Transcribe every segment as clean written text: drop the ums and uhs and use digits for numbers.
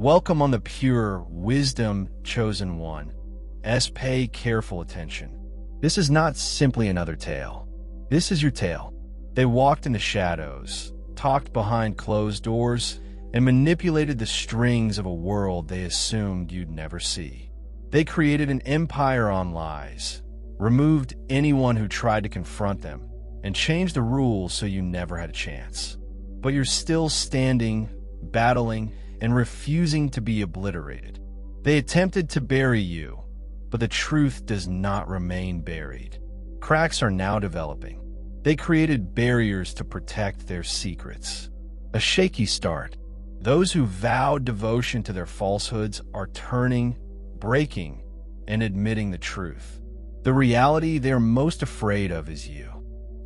Welcome on the pure wisdom chosen one. Pay careful attention. This is not simply another tale. This is your tale. They walked in the shadows, talked behind closed doors, and manipulated the strings of a world they assumed you'd never see. They created an empire on lies, removed anyone who tried to confront them, and changed the rules so you never had a chance. But you're still standing, battling, and refusing to be obliterated. They attempted to bury you, but the truth does not remain buried. Cracks are now developing. They created barriers to protect their secrets. A shaky start. Those who vowed devotion to their falsehoods are turning, breaking, and admitting the truth. The reality they're most afraid of is you.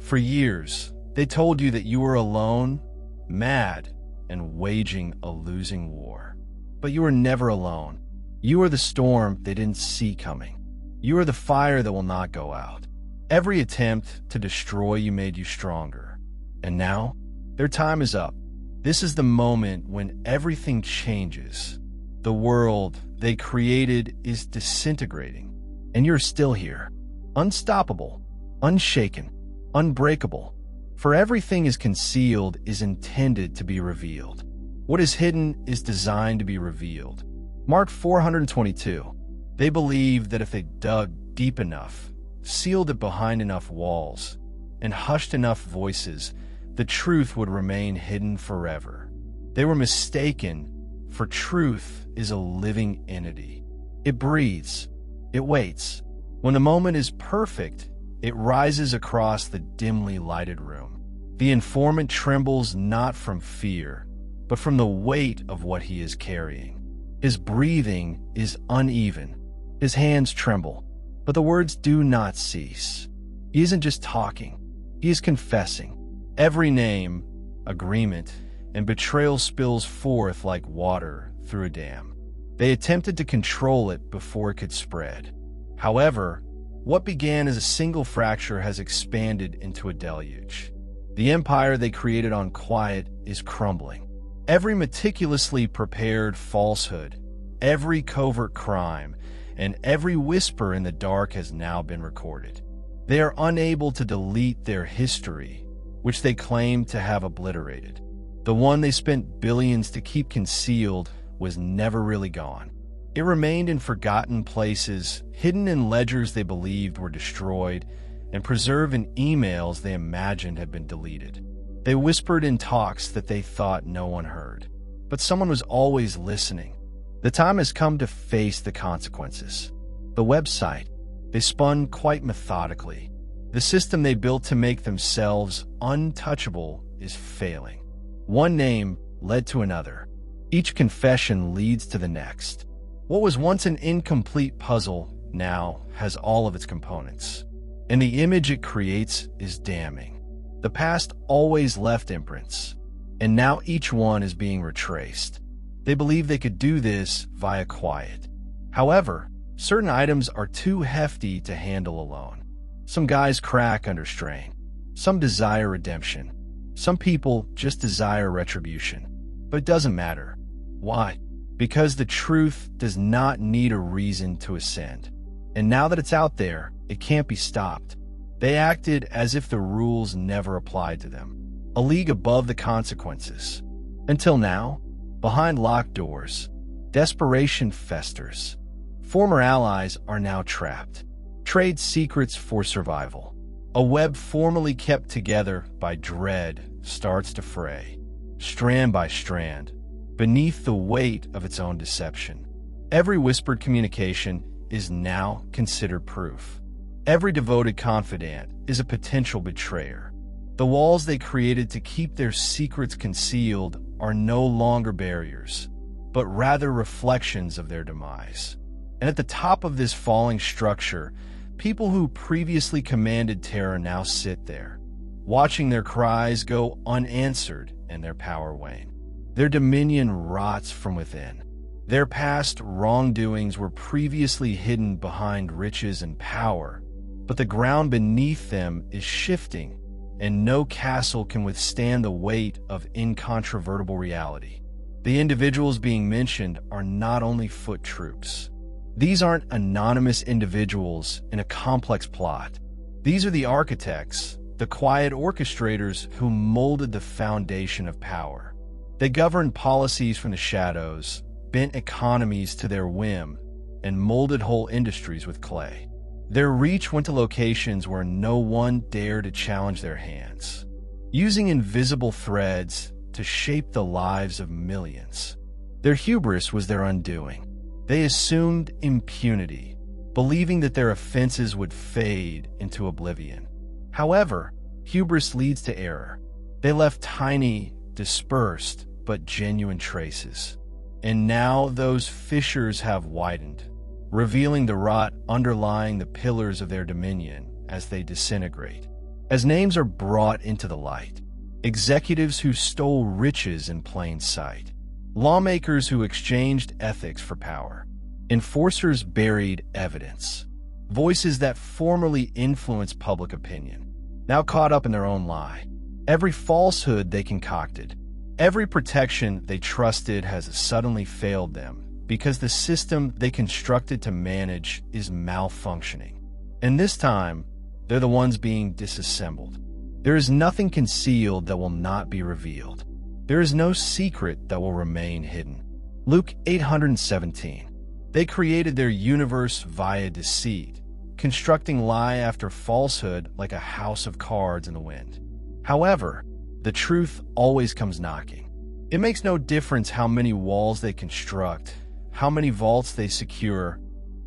For years, they told you that you were alone, mad, and waging a losing war. But you were never alone. You are the storm they didn't see coming. You are the fire that will not go out. Every attempt to destroy you made you stronger. And now, their time is up. This is the moment when everything changes. The world they created is disintegrating, and you're still here. Unstoppable, unshaken, unbreakable. For everything is concealed is intended to be revealed. What is hidden is designed to be revealed. Mark 422. They believed that if they dug deep enough, sealed it behind enough walls, and hushed enough voices, the truth would remain hidden forever. They were mistaken, for truth is a living entity. It breathes. It waits. When the moment is perfect, it rises across the dimly lighted room. The informant trembles not from fear, but from the weight of what he is carrying. His breathing is uneven. His hands tremble, but the words do not cease. He isn't just talking. He is confessing. Every name, agreement, and betrayal spills forth like water through a dam. They attempted to control it before it could spread. However, what began as a single fracture has expanded into a deluge. The empire they created on quiet is crumbling. Every meticulously prepared falsehood, every covert crime, and every whisper in the dark has now been recorded. They are unable to delete their history, which they claim to have obliterated. The one they spent billions to keep concealed was never really gone. It remained in forgotten places, hidden in ledgers they believed were destroyed, and preserved in emails they imagined had been deleted. They whispered in talks that they thought no one heard. But someone was always listening. The time has come to face the consequences. The website they spun quite methodically. The system they built to make themselves untouchable is failing. One name led to another. Each confession leads to the next. What was once an incomplete puzzle now has all of its components. And the image it creates is damning. The past always left imprints, and now each one is being retraced. They believe they could do this via quiet. However, certain items are too hefty to handle alone. Some guys crack under strain. Some desire redemption. Some people just desire retribution. But it doesn't matter. Why? Because the truth does not need a reason to ascend. And now that it's out there, it can't be stopped. They acted as if the rules never applied to them, a league above the consequences. Until now, behind locked doors, desperation festers. Former allies are now trapped. Trade secrets for survival. A web formerly kept together by dread starts to fray, strand by strand, beneath the weight of its own deception. Every whispered communication is now considered proof. Every devoted confidant is a potential betrayer. The walls they created to keep their secrets concealed are no longer barriers, but rather reflections of their demise. And at the top of this falling structure, people who previously commanded terror now sit there, watching their cries go unanswered and their power wane. Their dominion rots from within. Their past wrongdoings were previously hidden behind riches and power, but the ground beneath them is shifting, and no castle can withstand the weight of incontrovertible reality. The individuals being mentioned are not only foot troops. These aren't anonymous individuals in a complex plot. These are the architects, the quiet orchestrators who molded the foundation of power. They governed policies from the shadows, bent economies to their whim, and molded whole industries with clay. Their reach went to locations where no one dared to challenge their hands, using invisible threads to shape the lives of millions. Their hubris was their undoing. They assumed impunity, believing that their offenses would fade into oblivion. However, hubris leads to error. They left tiny, dispersed, but genuine traces. And now those fissures have widened, revealing the rot underlying the pillars of their dominion as they disintegrate. As names are brought into the light, executives who stole riches in plain sight, lawmakers who exchanged ethics for power, enforcers buried evidence, voices that formerly influenced public opinion, now caught up in their own lie. Every falsehood they concocted, every protection they trusted has suddenly failed them because the system they constructed to manage is malfunctioning. And this time, they're the ones being disassembled. There is nothing concealed that will not be revealed. There is no secret that will remain hidden. Luke 8:17. They created their universe via deceit, constructing lie after falsehood like a house of cards in the wind. However, the truth always comes knocking. It makes no difference how many walls they construct, how many vaults they secure,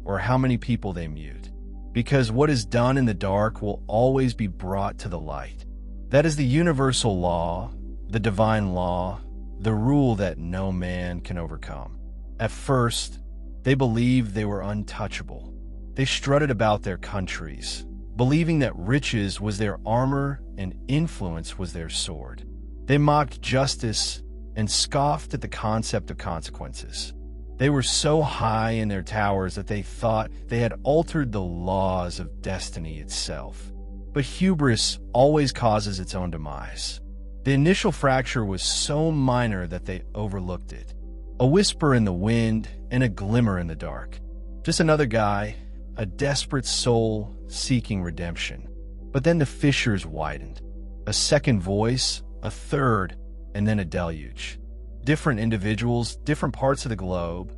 or how many people they mute, because what is done in the dark will always be brought to the light. That is the universal law, the divine law, the rule that no man can overcome. At first, they believed they were untouchable. They strutted about their countries, believing that riches was their armor and influence was their sword. They mocked justice and scoffed at the concept of consequences. They were so high in their towers that they thought they had altered the laws of destiny itself. But hubris always causes its own demise. The initial fracture was so minor that they overlooked it. A whisper in the wind and a glimmer in the dark. Just another guy, a desperate soul seeking redemption. But then the fissures widened. A second voice, a third, and then a deluge. Different individuals, different parts of the globe,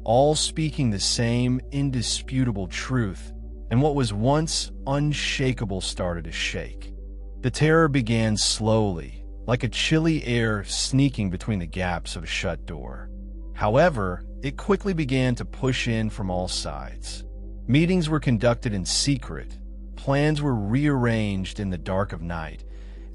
all speaking the same indisputable truth, and what was once unshakable started to shake. The terror began slowly, like a chilly air sneaking between the gaps of a shut door. However, it quickly began to push in from all sides. Meetings were conducted in secret, plans were rearranged in the dark of night,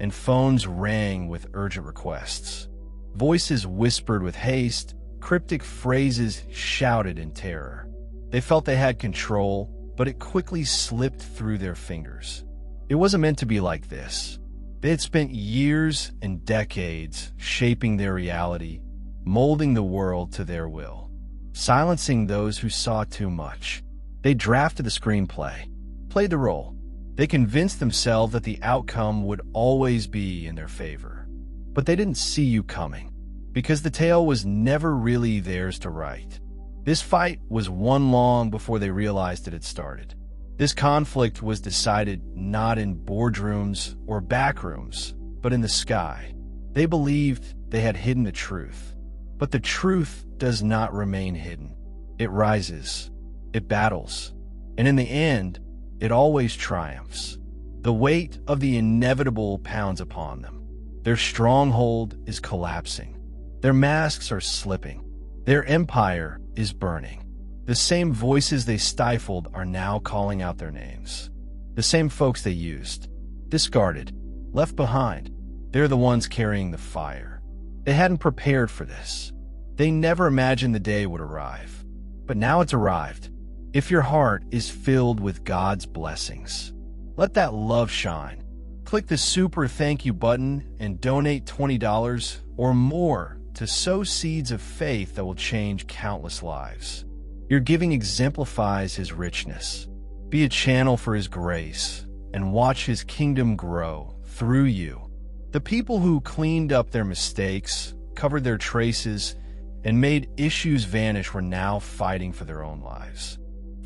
and phones rang with urgent requests. Voices whispered with haste, cryptic phrases shouted in terror. They felt they had control, but it quickly slipped through their fingers. It wasn't meant to be like this. They had spent years and decades shaping their reality, molding the world to their will, silencing those who saw too much. They drafted the screenplay, played the role. They convinced themselves that the outcome would always be in their favor. But they didn't see you coming, because the tale was never really theirs to write. This fight was won long before they realized it had started. This conflict was decided not in boardrooms or backrooms, but in the sky. They believed they had hidden the truth. But the truth does not remain hidden. It rises, it battles, and in the end, it always triumphs. The weight of the inevitable pounds upon them. Their stronghold is collapsing. Their masks are slipping. Their empire is burning. The same voices they stifled are now calling out their names. The same folks they used, discarded, left behind. They're the ones carrying the fire. They hadn't prepared for this. They never imagined the day would arrive. But now it's arrived. If your heart is filled with God's blessings, let that love shine. Click the super thank you button and donate $20 or more to sow seeds of faith that will change countless lives. Your giving exemplifies His richness. Be a channel for His grace and watch His kingdom grow through you. The people who cleaned up their mistakes, covered their traces, and made issues vanish were now fighting for their own lives.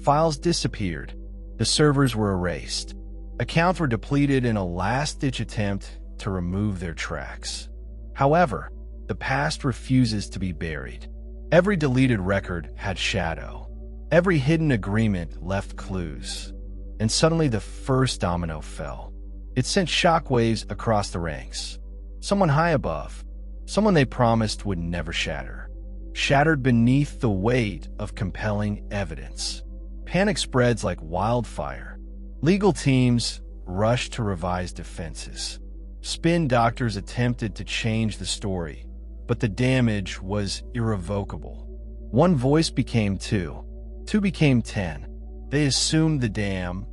Files disappeared. The servers were erased. Accounts were depleted in a last-ditch attempt to remove their tracks. However, the past refuses to be buried. Every deleted record had shadow. Every hidden agreement left clues. And suddenly the first domino fell. It sent shockwaves across the ranks. Someone high above, someone they promised would never shatter, shattered beneath the weight of compelling evidence. Panic spreads like wildfire. Legal teams rushed to revise defenses. Spin doctors attempted to change the story, but the damage was irrevocable. One voice became two. Two became 10. They assumed the dam,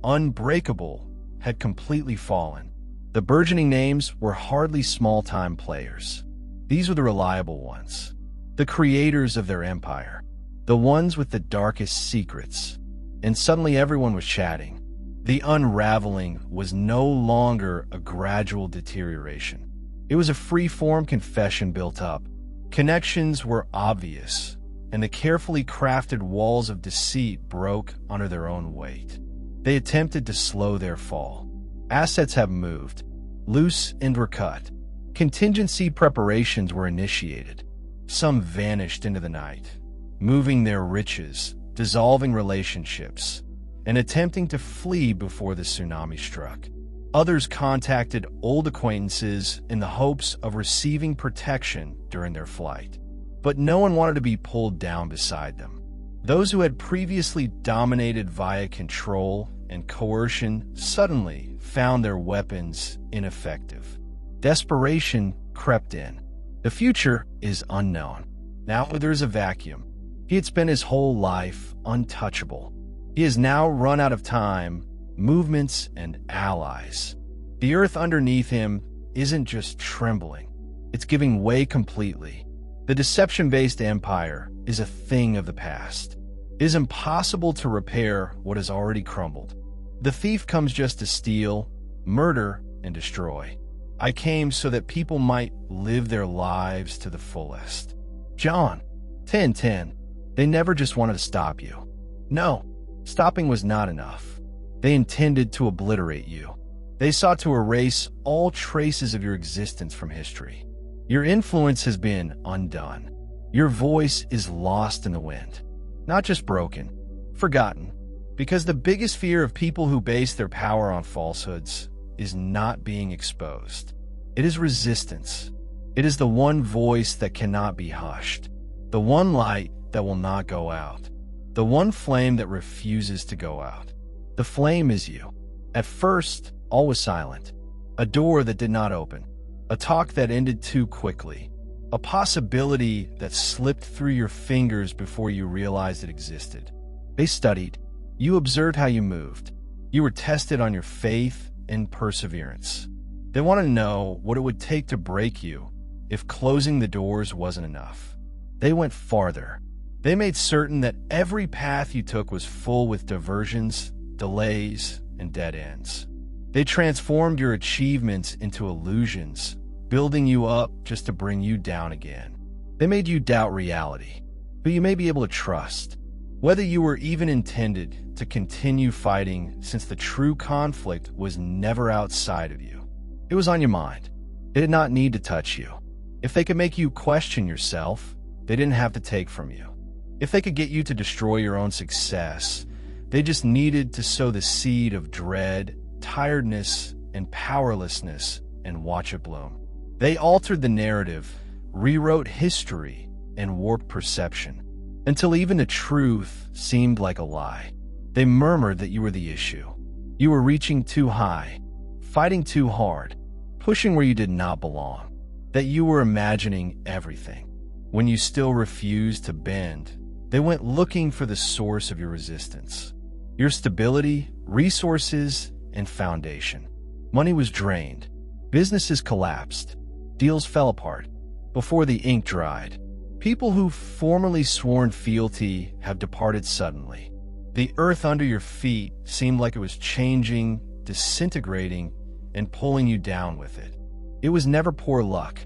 unbreakable, had completely fallen. The burgeoning names were hardly small-time players. These were the reliable ones, the creators of their empire, the ones with the darkest secrets. And suddenly everyone was chatting. The unraveling was no longer a gradual deterioration. It was a free-form confession built up. Connections were obvious, and the carefully crafted walls of deceit broke under their own weight. They attempted to slow their fall. Assets have moved. Loose ends were cut. Contingency preparations were initiated. Some vanished into the night, moving their riches, dissolving relationships, and attempting to flee before the tsunami struck. Others contacted old acquaintances in the hopes of receiving protection during their flight. But no one wanted to be pulled down beside them. Those who had previously dominated via control and coercion suddenly found their weapons ineffective. Desperation crept in. The future is unknown. Now there's a vacuum. He had spent his whole life untouchable. He has now run out of time, movements, and allies. The earth underneath him isn't just trembling. It's giving way completely. The deception-based empire is a thing of the past. It is impossible to repair what has already crumbled. The thief comes just to steal, murder, and destroy. I came so that people might live their lives to the fullest. John, 10:10. They never just wanted to stop you. No, stopping was not enough. They intended to obliterate you. They sought to erase all traces of your existence from history. Your influence has been undone. Your voice is lost in the wind. Not just broken, forgotten. Because the biggest fear of people who base their power on falsehoods is not being exposed. It is resistance. It is the one voice that cannot be hushed. The one light that will not go out. The one flame that refuses to go out. The flame is you. At first, all was silent. A door that did not open. A talk that ended too quickly. A possibility that slipped through your fingers before you realized it existed. They studied. You observed how you moved. You were tested on your faith and perseverance. They wanted to know what it would take to break you if closing the doors wasn't enough. They went farther. They made certain that every path you took was full with diversions, delays, and dead ends. They transformed your achievements into illusions, building you up just to bring you down again. They made you doubt reality, who you may be able to trust, whether you were even intended to continue fighting, since the true conflict was never outside of you. It was on your mind. They did not need to touch you. If they could make you question yourself, they didn't have to take from you. If they could get you to destroy your own success, they just needed to sow the seed of dread, tiredness, and powerlessness and watch it bloom. They altered the narrative, rewrote history, and warped perception, until even the truth seemed like a lie. They murmured that you were the issue. You were reaching too high, fighting too hard, pushing where you did not belong, that you were imagining everything. When you still refused to bend, they went looking for the source of your resistance, your stability, resources, and foundation. Money was drained. Businesses collapsed. Deals fell apart before the ink dried. People who formerly sworn fealty have departed suddenly. The earth under your feet seemed like it was changing, disintegrating, and pulling you down with it. It was never poor luck.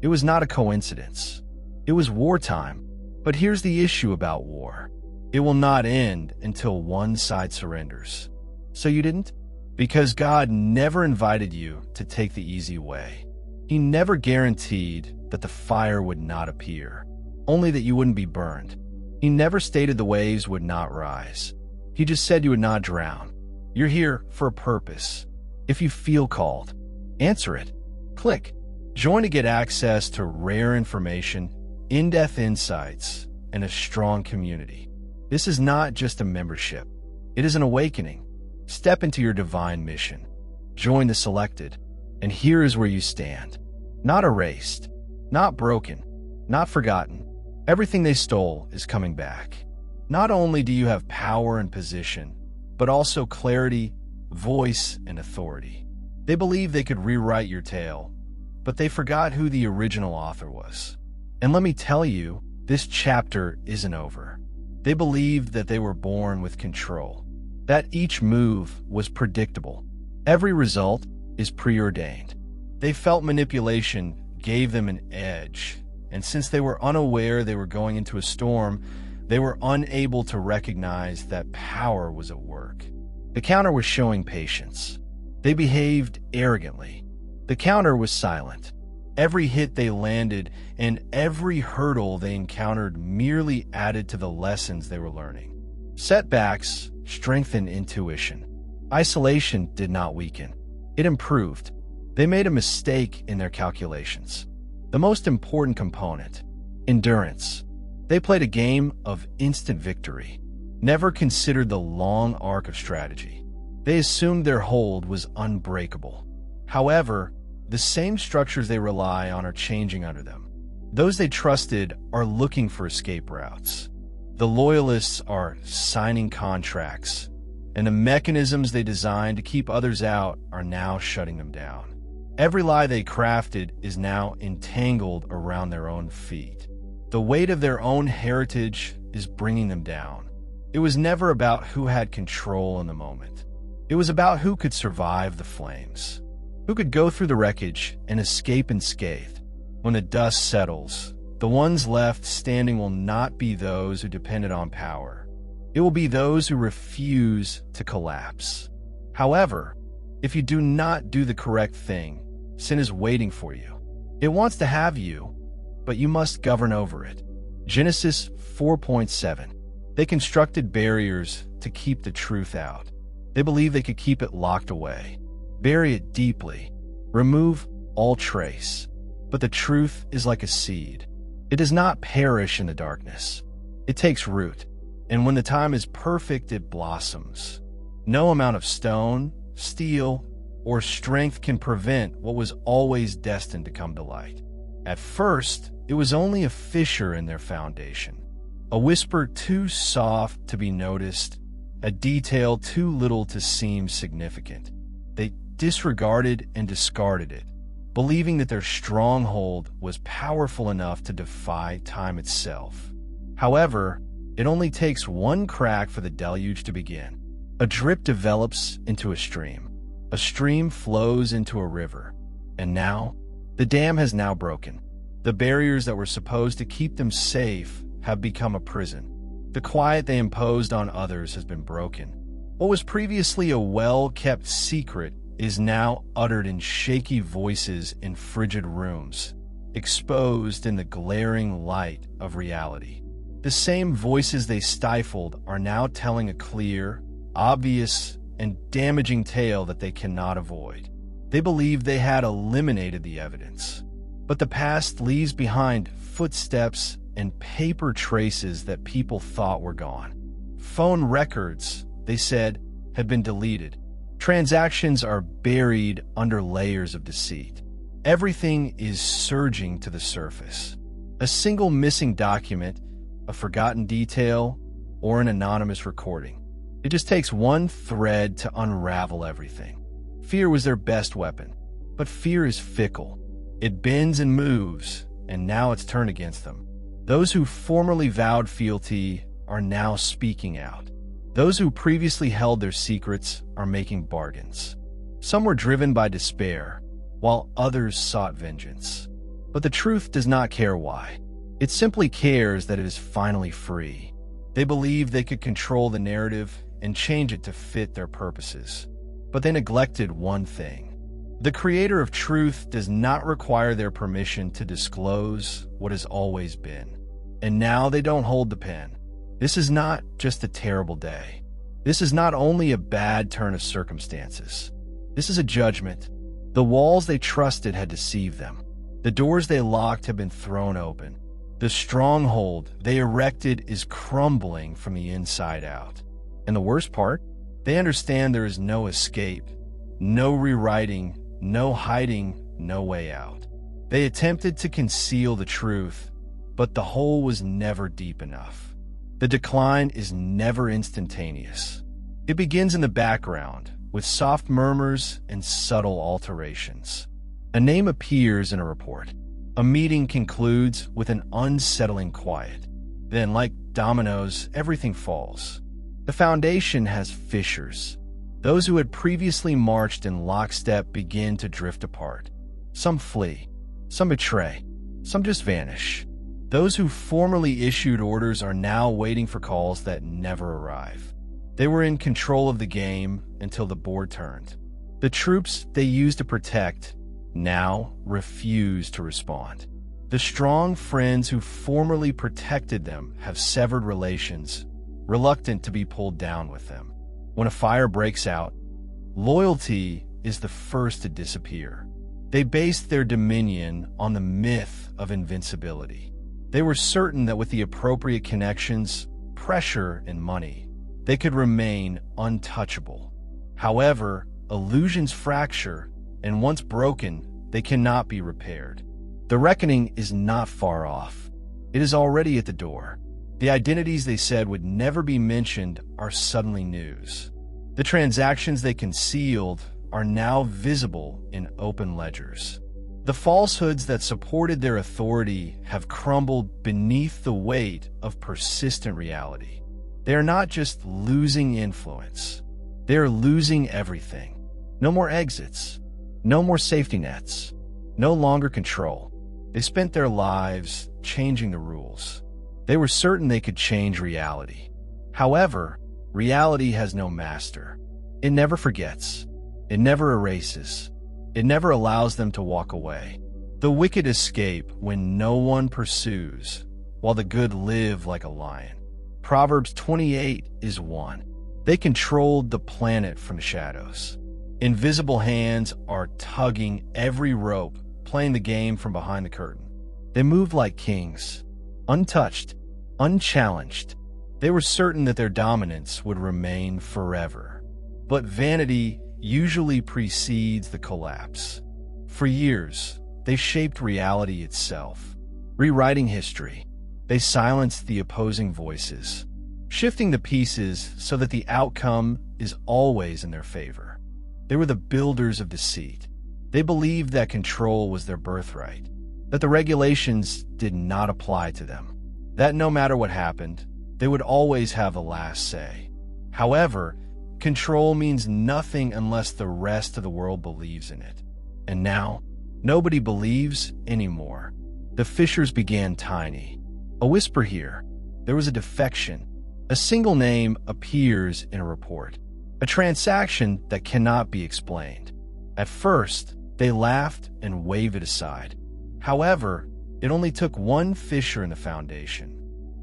It was not a coincidence. It was wartime. But here's the issue about war. It will not end until one side surrenders. So you didn't? Because God never invited you to take the easy way. He never guaranteed that the fire would not appear, only that you wouldn't be burned. He never stated the waves would not rise. He just said you would not drown. You're here for a purpose. If you feel called, answer it. Click. Join to get access to rare information, in-depth insights, and a strong community. This is not just a membership. It is an awakening. Step into your divine mission. Join the selected. And here is where you stand. Not erased, not broken, not forgotten. Everything they stole is coming back. Not only do you have power and position, but also clarity, voice, and authority. They believe they could rewrite your tale, but they forgot who the original author was. And let me tell you, this chapter isn't over. They believed that they were born with control, that each move was predictable. Every result is preordained. They felt manipulation gave them an edge, and since they were unaware they were going into a storm, they were unable to recognize that power was at work. The counter was showing patience. They behaved arrogantly. The counter was silent. Every hit they landed and every hurdle they encountered merely added to the lessons they were learning. Setbacks strengthened intuition. Isolation did not weaken. It improved. They made a mistake in their calculations. The most important component, endurance. They played a game of instant victory, never considered the long arc of strategy. They assumed their hold was unbreakable. However, the same structures they rely on are changing under them. Those they trusted are looking for escape routes. The loyalists are signing contracts, and the mechanisms they designed to keep others out are now shutting them down. Every lie they crafted is now entangled around their own feet. The weight of their own heritage is bringing them down. It was never about who had control in the moment. It was about who could survive the flames, who could go through the wreckage and escape unscathed. When the dust settles, the ones left standing will not be those who depended on power. It will be those who refuse to collapse. However, if you do not do the correct thing, sin is waiting for you. It wants to have you, but you must govern over it. Genesis 4.7. They constructed barriers to keep the truth out. They believed they could keep it locked away. Bury it deeply. Remove all trace. But the truth is like a seed. It does not perish in the darkness. It takes root, and when the time is perfect, it blossoms. No amount of stone, steel, or strength can prevent what was always destined to come to light. At first, it was only a fissure in their foundation, a whisper too soft to be noticed, a detail too little to seem significant. They disregarded and discarded it, believing that their stronghold was powerful enough to defy time itself. However, it only takes one crack for the deluge to begin. A drip develops into a stream. A stream flows into a river. And now, the dam has now broken. The barriers that were supposed to keep them safe have become a prison. The quiet they imposed on others has been broken. What was previously a well-kept secret is now uttered in shaky voices in frigid rooms, exposed in the glaring light of reality. The same voices they stifled are now telling a clear, obvious, and damaging tale that they cannot avoid. They believe they had eliminated the evidence, but the past leaves behind footsteps and paper traces that people thought were gone. Phone records, they said, had been deleted. Transactions are buried under layers of deceit. Everything is surging to the surface. A single missing document, a forgotten detail, or an anonymous recording. It just takes one thread to unravel everything. Fear was their best weapon, but fear is fickle. It bends and moves, and now it's turned against them. Those who formerly vowed fealty are now speaking out. Those who previously held their secrets are making bargains. Some were driven by despair, while others sought vengeance. But the truth does not care why. It simply cares that it is finally free. They believe they could control the narrative and change it to fit their purposes. But they neglected one thing. The creator of truth does not require their permission to disclose what has always been. And now they don't hold the pen. This is not just a terrible day. This is not only a bad turn of circumstances. This is a judgment. The walls they trusted had deceived them. The doors they locked have been thrown open. The stronghold they erected is crumbling from the inside out. And the worst part? They understand there is no escape, no rewriting, no hiding, no way out. They attempted to conceal the truth, but the hole was never deep enough. The decline is never instantaneous. It begins in the background, with soft murmurs and subtle alterations. A name appears in a report. A meeting concludes with an unsettling quiet. Then, like dominoes, everything falls. The foundation has fissures. Those who had previously marched in lockstep begin to drift apart. Some flee, some betray, some just vanish. Those who formerly issued orders are now waiting for calls that never arrive. They were in control of the game until the board turned. The troops they used to protect now refuse to respond. The strong friends who formerly protected them have severed relations, reluctant to be pulled down with them. When a fire breaks out, loyalty is the first to disappear. They based their dominion on the myth of invincibility. They were certain that with the appropriate connections, pressure, and money, they could remain untouchable. However, illusions fracture, and once broken, they cannot be repaired. The reckoning is not far off. It is already at the door. The identities they said would never be mentioned are suddenly news. The transactions they concealed are now visible in open ledgers. The falsehoods that supported their authority have crumbled beneath the weight of persistent reality. They are not just losing influence. They are losing everything. No more exits. No more safety nets. No longer control. They spent their lives changing the rules. They were certain they could change reality. However, reality has no master. It never forgets. It never erases. It never allows them to walk away. The wicked escape when no one pursues, while the good live like a lion. Proverbs 28 is one. They controlled the planet from the shadows. Invisible hands are tugging every rope, playing the game from behind the curtain. They moved like kings, untouched, unchallenged. They were certain that their dominance would remain forever. But vanity usually precedes the collapse. For years, they shaped reality itself. Rewriting history, they silenced the opposing voices, shifting the pieces so that the outcome is always in their favor. They were the builders of deceit. They believed that control was their birthright, that the regulations did not apply to them, that no matter what happened, they would always have the last say. However, control means nothing unless the rest of the world believes in it. And now, nobody believes anymore. The fissures began tiny. A whisper here. There was a defection. A single name appears in a report. A transaction that cannot be explained. At first, they laughed and waved it aside. However, it only took one fissure in the foundation.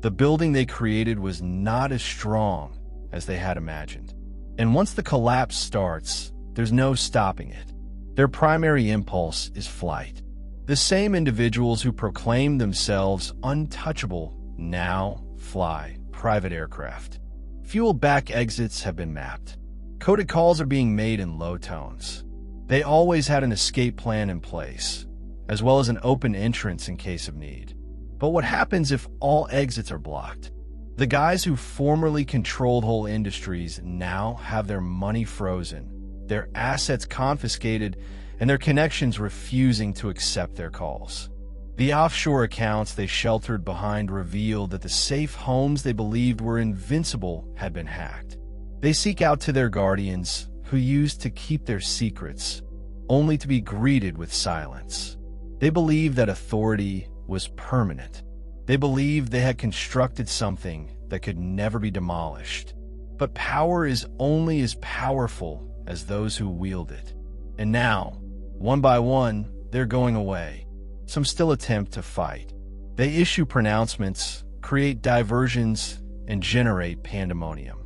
The building they created was not as strong as they had imagined. And once the collapse starts, there's no stopping it. Their primary impulse is flight. The same individuals who proclaimed themselves untouchable now fly private aircraft. Fuel back exits have been mapped. Coded calls are being made in low tones. They always had an escape plan in place, as well as an open entrance in case of need. But what happens if all exits are blocked? The guys who formerly controlled whole industries now have their money frozen, their assets confiscated, and their connections refusing to accept their calls. The offshore accounts they sheltered behind revealed that the safe homes they believed were invincible had been hacked. They seek out to their guardians, who used to keep their secrets, only to be greeted with silence. They believed that authority was permanent. They believed they had constructed something that could never be demolished. But power is only as powerful as those who wield it. And now, one by one, they're going away. Some still attempt to fight. They issue pronouncements, create diversions, and generate pandemonium.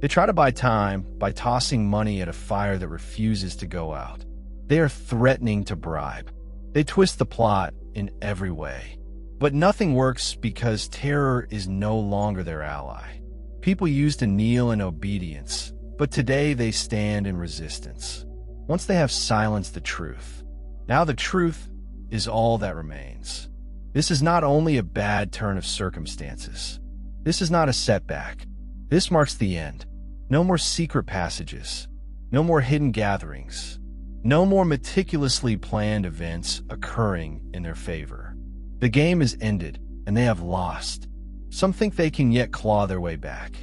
They try to buy time by tossing money at a fire that refuses to go out. They are threatening to bribe. They twist the plot in every way. But nothing works because terror is no longer their ally. People used to kneel in obedience, but today they stand in resistance. Once they have silenced the truth, now the truth is all that remains. This is not only a bad turn of circumstances. This is not a setback. This marks the end. No more secret passages. No more hidden gatherings. No more meticulously planned events occurring in their favor. The game is ended, and they have lost. Some think they can yet claw their way back.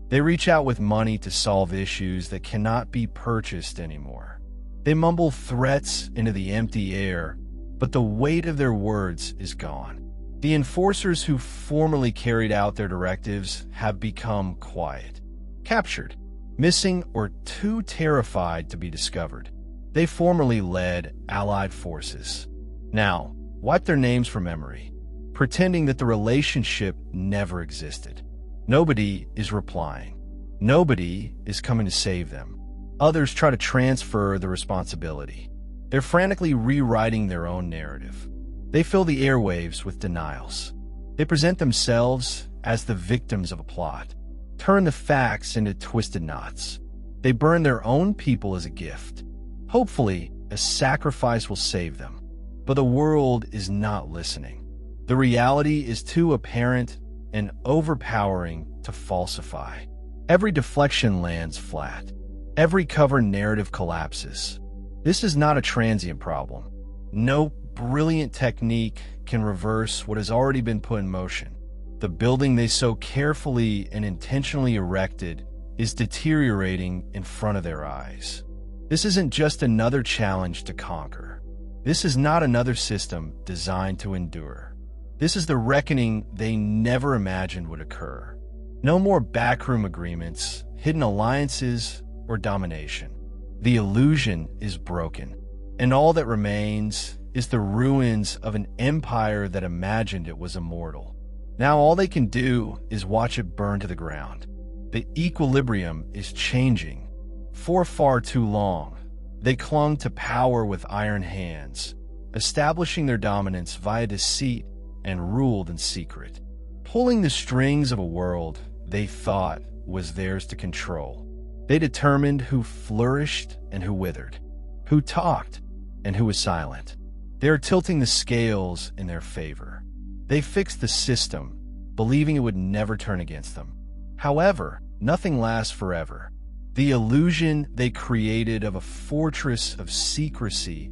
They reach out with money to solve issues that cannot be purchased anymore. They mumble threats into the empty air, but the weight of their words is gone. The enforcers who formerly carried out their directives have become quiet, captured, missing, or too terrified to be discovered. They formerly led Allied forces. Now, wipe their names from memory, pretending that the relationship never existed. Nobody is replying. Nobody is coming to save them. Others try to transfer the responsibility. They're frantically rewriting their own narrative. They fill the airwaves with denials. They present themselves as the victims of a plot, turn the facts into twisted knots. They burn their own people as a gift. Hopefully, a sacrifice will save them. But the world is not listening. The reality is too apparent and overpowering to falsify. Every deflection lands flat. Every cover narrative collapses. This is not a transient problem. No brilliant technique can reverse what has already been put in motion. The building they so carefully and intentionally erected is deteriorating in front of their eyes. This isn't just another challenge to conquer. This is not another system designed to endure. This is the reckoning they never imagined would occur. No more backroom agreements, hidden alliances, or domination. The illusion is broken, and all that remains is the ruins of an empire that imagined it was immortal. Now all they can do is watch it burn to the ground. The equilibrium is changing. For far too long, they clung to power with iron hands, establishing their dominance via deceit and ruled in secret, pulling the strings of a world they thought was theirs to control. They determined who flourished and who withered, who talked and who was silent. They are tilting the scales in their favor. They fixed the system, believing it would never turn against them. However, nothing lasts forever. The illusion they created of a fortress of secrecy,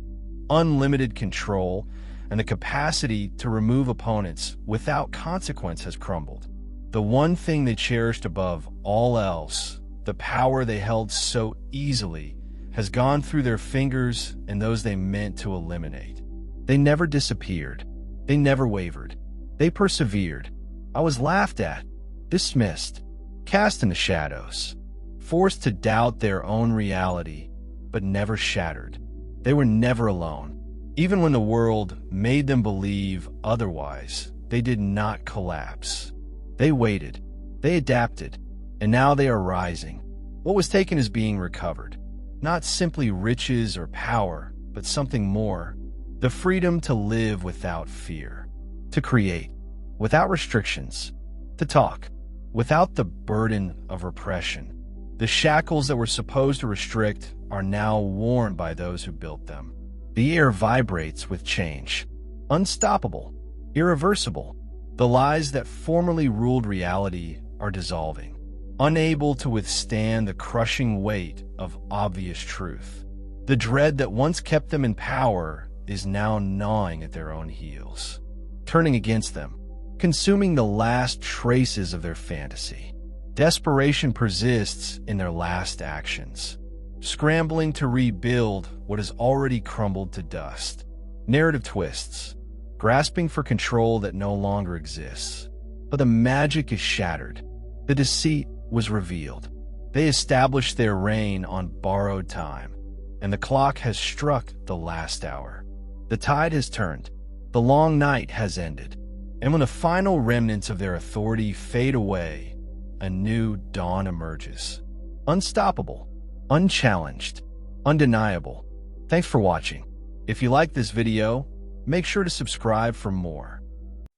unlimited control, and the capacity to remove opponents without consequence has crumbled. The one thing they cherished above all else, the power they held so easily, has gone through their fingers and those they meant to eliminate. They never disappeared. They never wavered. They persevered. I was laughed at, dismissed, cast in the shadows, forced to doubt their own reality, but never shattered. They were never alone. Even when the world made them believe otherwise, they did not collapse. They waited, they adapted, and now they are rising. What was taken is being recovered. Not simply riches or power, but something more. The freedom to live without fear, to create without restrictions, to talk without the burden of repression. The shackles that were supposed to restrict are now worn by those who built them. The air vibrates with change. Unstoppable, irreversible. The lies that formerly ruled reality are dissolving, unable to withstand the crushing weight of obvious truth. The dread that once kept them in power is now gnawing at their own heels, turning against them, consuming the last traces of their fantasy. Desperation persists in their last actions, scrambling to rebuild what has already crumbled to dust. Narrative twists. grasping for control that no longer exists. But the magic is shattered. The deceit was revealed. They established their reign on borrowed time, and the clock has struck the last hour. The tide has turned. The long night has ended. And when the final remnants of their authority fade away, a new dawn emerges. Unstoppable, unchallenged, undeniable. Thanks for watching. If you like this video, make sure to subscribe for more.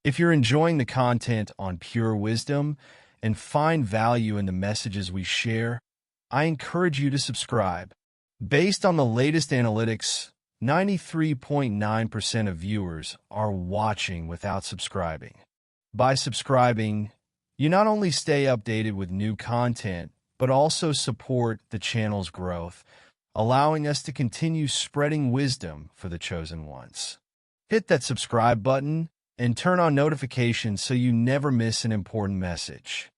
If you're enjoying the content on Pure Wisdom and find value in the messages we share, I encourage you to subscribe. Based on the latest analytics, 93.9% of viewers are watching without subscribing. By subscribing, you not only stay updated with new content, but also support the channel's growth, allowing us to continue spreading wisdom for the chosen ones. Hit that subscribe button and turn on notifications so you never miss an important message.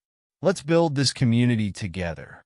Let's build this community together.